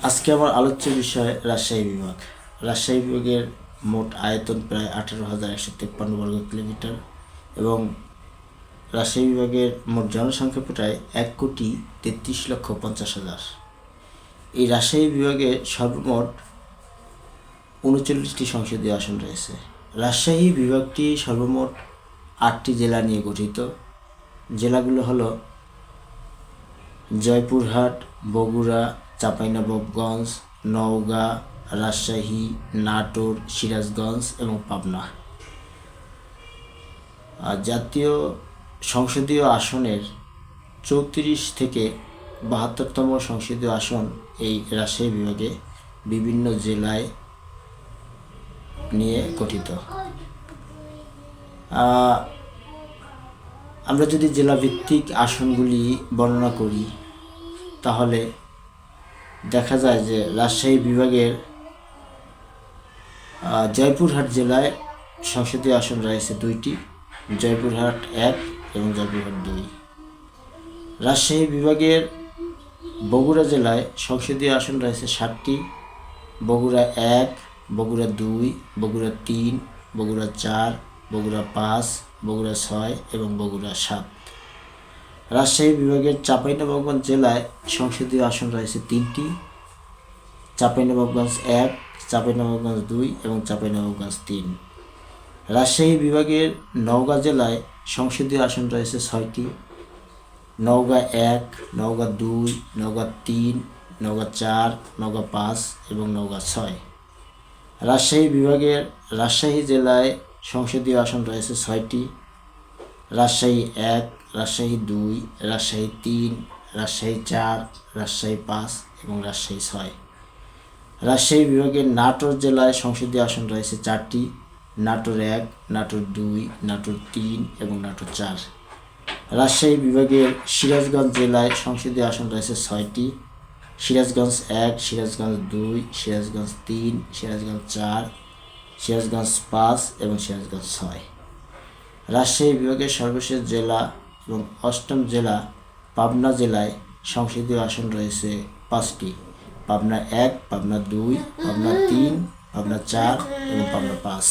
আজকে আমার আলোচ্য বিষয় রাজশাহী বিভাগ। রাজশাহী বিভাগের মোট আয়তন প্রায় 18,153 বর্গ কিলোমিটার এবং রাজশাহী বিভাগের মোট জনসংখ্যা প্রায় 1,33,50,000। এই রাজশাহী বিভাগে সর্বমোট 39টি সংসদীয় আসন রয়েছে। রাজশাহী বিভাগটি সর্বমোট 8টি জেলা নিয়ে গঠিত। জেলাগুলো হলো জয়পুরহাট, বগুড়া, চাঁপাইনবাবগঞ্জ, নওগাঁ, রাজশাহী, নাটোর, সিরাজগঞ্জ এবং পাবনা। জাতীয় সংসদীয় আসনের 34 থেকে 72তম সংসদীয় আসন এই রাজশাহী বিভাগে বিভিন্ন জেলায় নিয়ে গঠিত। আমরা যদি জেলাভিত্তিক আসনগুলি বর্ণনা করি তাহলে দেখা যায় যে রাজশাহী বিভাগের জয়পুরহাট জেলায় সংসদীয় আসন রয়েছে 2টি, জয়পুরহাট 1 এবং জয়পুরহাট 2। রাজশাহী বিভাগের বগুড়া জেলায় সংসদীয় আসন রয়েছে 7টি, বগুড়া 1, বগুড়া 2, বগুড়া 3, বগুড়া 4, বগুড়া 5, বগুড়া 6 এবং বগুড়া 7। রাজশাহী বিভাগের চাঁপাইনবাবগঞ্জ জেলায় সংসদীয় আসন রয়েছে 3টি, চাঁপাইনবাবগঞ্জ 1, চাঁপাইনবাবগঞ্জ 2 এবং চাঁপাইনবাবগঞ্জ 3। রাজশাহী বিভাগের নওগাঁ জেলায় সংসদীয় আসন রয়েছে 6টি, নওগাঁ 1, নওগাঁ 2, নওগাঁ 3, নওগাঁ 4, নওগাঁ 5 এবং নওগাঁ 6। রাজশাহী বিভাগের রাজশাহী জেলায় সংসদীয় আসন রয়েছে 6টি, রাজশাহী 1, রাজশাহী 2, রাজশাহী 3, রাজশাহী 4, রাজশাহী 5 এবং রাজশাহী 6। রাজশাহী বিভাগের নাটোর জেলায় সংসদীয় আসন রয়েছে 4টি, নাটোর 1, নাটোর 2, নাটোর 3 এবং নাটোর 4। রাজশাহী বিভাগের সিরাজগঞ্জ জেলায় সংসদীয় আসন রয়েছে 6টি, সিরাজগঞ্জ 1, সিরাজগঞ্জ 2, সিরাজগঞ্জ 3, সিরাজগঞ্জ 4, সিরাজগঞ্জ 5 এবং সিরাজগঞ্জ 6। রাজশাহী বিভাগের সর্বশেষ জেলা এবং 8ম জেলা পাবনা জেলায় সংসদীয় আসন রয়েছে 5টি, পাবনা 1, পাবনা 2, পাবনা 3, পাবনা 4 এবং পাবনা 5।